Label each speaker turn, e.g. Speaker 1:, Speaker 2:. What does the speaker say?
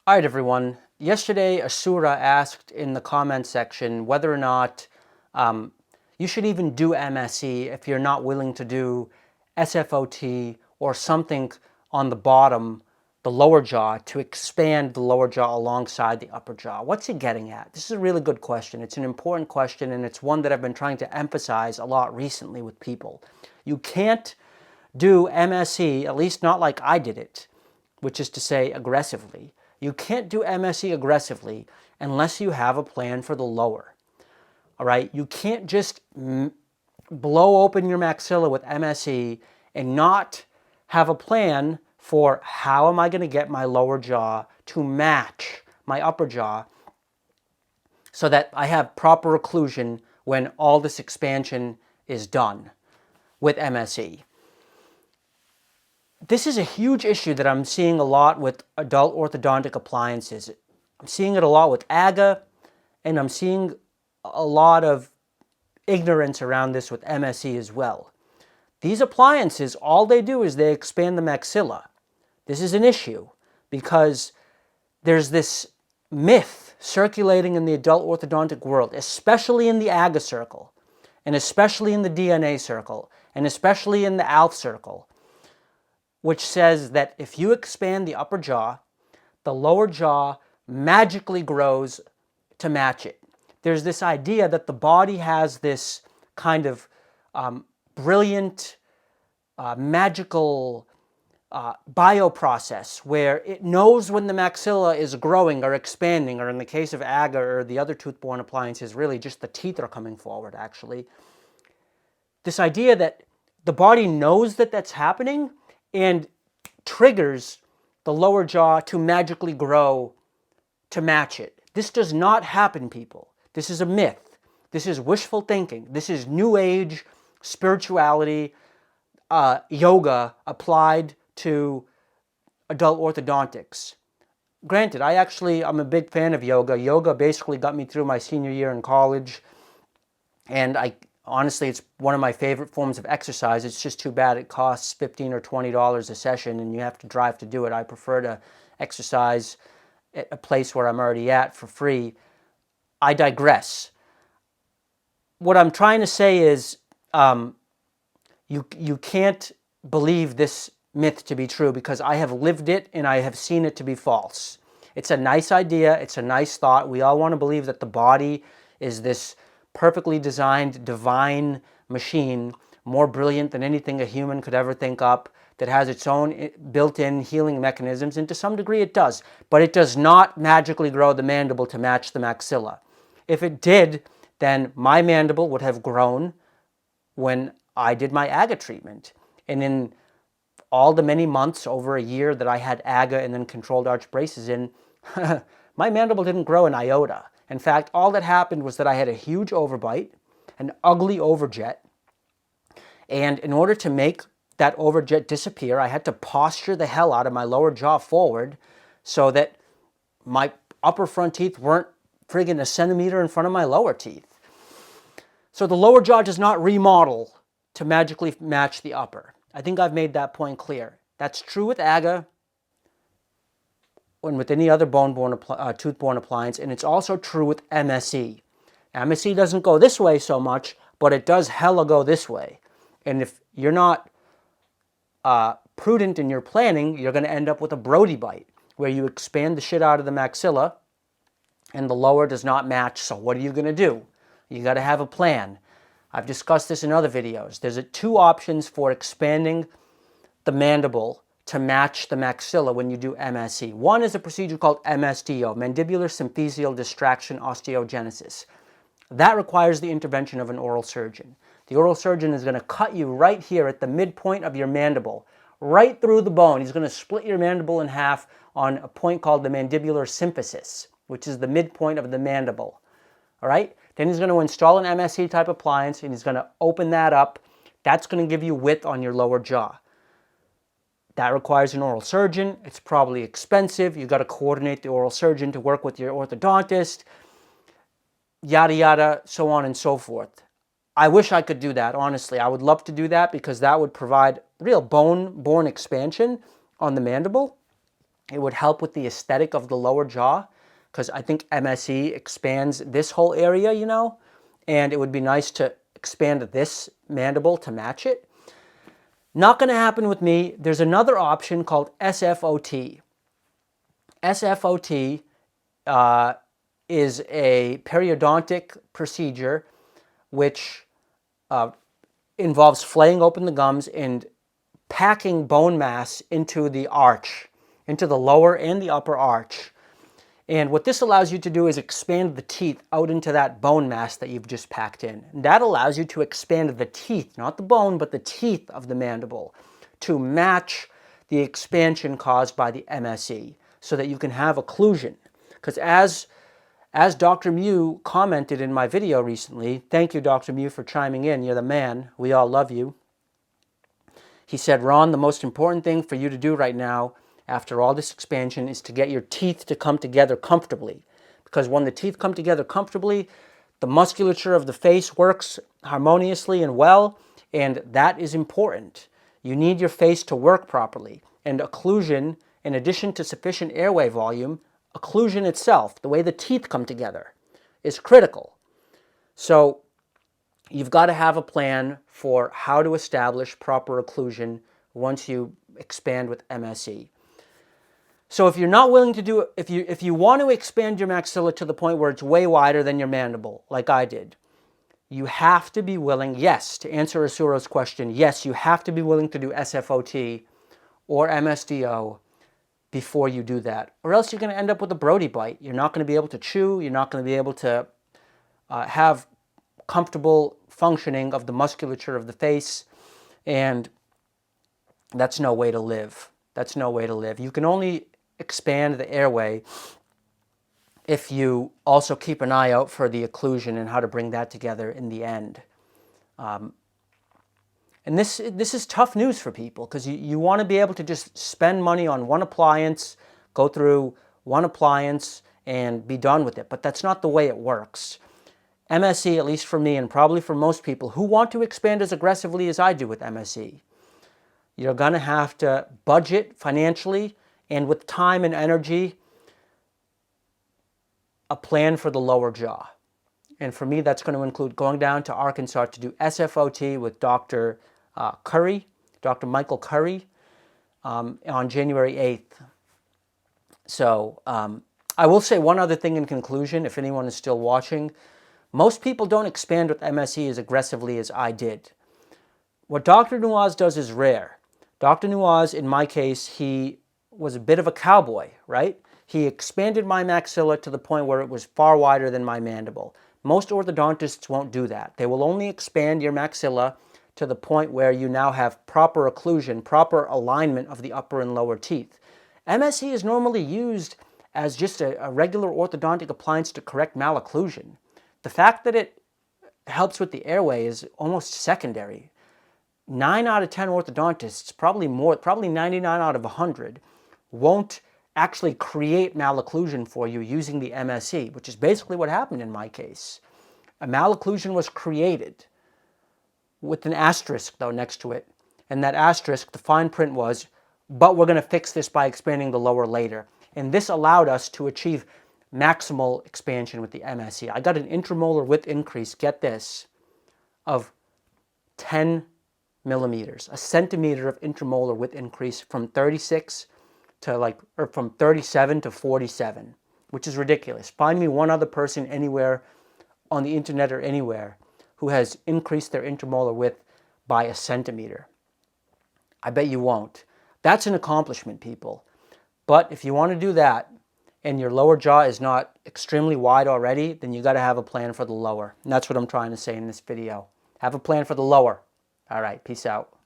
Speaker 1: All right, everyone. Yesterday, Asura asked in the comment section whether or not you should even do MSE if you're not willing to do SFOT or something on the bottom, the lower jaw, to expand the lower jaw alongside the upper jaw. What's he getting at? This is a really good question. It's an important question, and it's one that I've been trying to emphasize a lot recently with people. You can't do MSE, at least not like I did it, which is to say aggressively. You can't do MSE aggressively unless you have a plan for the lower. All right? You can't just blow open your maxilla with MSE and not have a plan for how am I going to get my lower jaw to match my upper jaw so that I have proper occlusion when all this expansion is done with MSE. This is a huge issue that I'm seeing a lot with adult orthodontic appliances. I'm seeing it a lot with AGA, and I'm seeing a lot of ignorance around this with MSE as well. These appliances, all they do is they expand the maxilla. This is an issue because there's this myth circulating in the adult orthodontic world, especially in the AGA circle, and especially in the DNA circle, and especially in the ALF circle, which says that if you expand the upper jaw, the lower jaw magically grows to match it. There's this idea that the body has this kind of brilliant, magical bioprocess where it knows when the maxilla is growing or expanding, or in the case of AGA or the other tooth-borne appliances, really just the teeth are coming forward, actually. This idea that the body knows that that's happening and triggers the lower jaw to magically grow to match it. This does not happen, people. This is a myth. This is wishful thinking. This is New Age spirituality, yoga applied to adult orthodontics. Granted, I'm a big fan of yoga. Yoga basically got me through my senior year in college, and honestly, it's one of my favorite forms of exercise. It's just too bad it costs $15 or $20 a session and you have to drive to do it. I prefer to exercise at a place where I'm already at for free. I digress. What I'm trying to say is you can't believe this myth to be true because I have lived it and I have seen it to be false. It's a nice idea. It's a nice thought. We all want to believe that the body is this perfectly designed, divine machine, more brilliant than anything a human could ever think up, that has its own built-in healing mechanisms, and to some degree it does. But it does not magically grow the mandible to match the maxilla. If it did, then my mandible would have grown when I did my AGA treatment. And in all the many months, over a year, that I had AGA and then controlled arch braces in, my mandible didn't grow an iota. In fact, all that happened was that I had a huge overbite, an ugly overjet, and in order to make that overjet disappear, I had to posture the hell out of my lower jaw forward so that my upper front teeth weren't friggin' a centimeter in front of my lower teeth. So the lower jaw does not remodel to magically match the upper. I think I've made that point clear. That's true with AGA and with any other tooth-borne appliance, and it's also true with MSE. MSE doesn't go this way so much, but it does hella go this way. And if you're not prudent in your planning, you're going to end up with a Brody bite, where you expand the shit out of the maxilla, and the lower does not match. So what are you going to do? You got to have a plan. I've discussed this in other videos. There's two options for expanding the mandible to match the maxilla when you do MSE. One is a procedure called MSDO, Mandibular Symphysial Distraction Osteogenesis. That requires the intervention of an oral surgeon. The oral surgeon is going to cut you right here at the midpoint of your mandible, right through the bone. He's going to split your mandible in half on a point called the mandibular symphysis, which is the midpoint of the mandible. All right? Then he's going to install an MSE type appliance, and he's going to open that up. That's going to give you width on your lower jaw. That requires an oral surgeon. It's probably expensive. You've got to coordinate the oral surgeon to work with your orthodontist, yada, yada, so on and so forth. I wish I could do that, honestly. I would love to do that because that would provide real bone-borne expansion on the mandible. It would help with the aesthetic of the lower jaw, because I think MSE expands this whole area, you know, and it would be nice to expand this mandible to match it. Not going to happen with me. There's another option called SFOT. SFOT is a periodontic procedure which involves flaying open the gums and packing bone mass into the arch, into the lower and the upper arch. And what this allows you to do is expand the teeth out into that bone mass that you've just packed in. And that allows you to expand the teeth, not the bone, but the teeth of the mandible to match the expansion caused by the MSE so that you can have occlusion. Because as Dr. Mew commented in my video recently, thank you, Dr. Mew, for chiming in. You're the man. We all love you. He said, Ron, the most important thing for you to do right now after all this expansion is to get your teeth to come together comfortably. Because when the teeth come together comfortably, the musculature of the face works harmoniously and well, and that is important. You need your face to work properly. And occlusion, in addition to sufficient airway volume, occlusion itself, the way the teeth come together, is critical. So you've got to have a plan for how to establish proper occlusion once you expand with MSE. So if you're not willing to do it, if you want to expand your maxilla to the point where it's way wider than your mandible, like I did, you have to be willing, yes, to answer Asuro's question, yes, you have to be willing to do SFOT or MSDO before you do that. Or else you're going to end up with a Brody bite. You're not going to be able to chew. You're not going to be able to have comfortable functioning of the musculature of the face. And that's no way to live. That's no way to live. You can only expand the airway if you also keep an eye out for the occlusion and how to bring that together in the end. And this is tough news for people because you want to be able to just spend money on one appliance, go through one appliance, and be done with it. But that's not the way it works. MSE, at least for me and probably for most people who want to expand as aggressively as I do with MSE, you're going to have to budget financially and with time and energy a plan for the lower jaw. And for me, that's going to include going down to Arkansas to do SFOT with Dr. Curry, Dr. Michael Curry, on January 8th. So I will say one other thing in conclusion, if anyone is still watching. Most people don't expand with MSE as aggressively as I did. What Dr. Nuaz does is rare. Dr. Nuaz, in my case, he was a bit of a cowboy, right? He expanded my maxilla to the point where it was far wider than my mandible. Most orthodontists won't do that. They will only expand your maxilla to the point where you now have proper occlusion, proper alignment of the upper and lower teeth. MSE is normally used as just a regular orthodontic appliance to correct malocclusion. The fact that it helps with the airway is almost secondary. 9 out of 10 orthodontists, probably 99 out of 100, won't actually create malocclusion for you using the MSE, which is basically what happened in my case. A malocclusion was created with an asterisk, though, next to it. And that asterisk, the fine print was, but we're going to fix this by expanding the lower later. And this allowed us to achieve maximal expansion with the MSE. I got an intramolar width increase, get this, of 10 millimeters, a centimeter of intramolar width increase from 36 to from 37 to 47, which is ridiculous. Find me one other person anywhere on the internet or anywhere who has increased their intramolar width by a centimeter. I bet you won't. That's an accomplishment, people. But if you want to do that and your lower jaw is not extremely wide already, then you got to have a plan for the lower. And that's what I'm trying to say in this video. Have a plan for the lower. All right, peace out.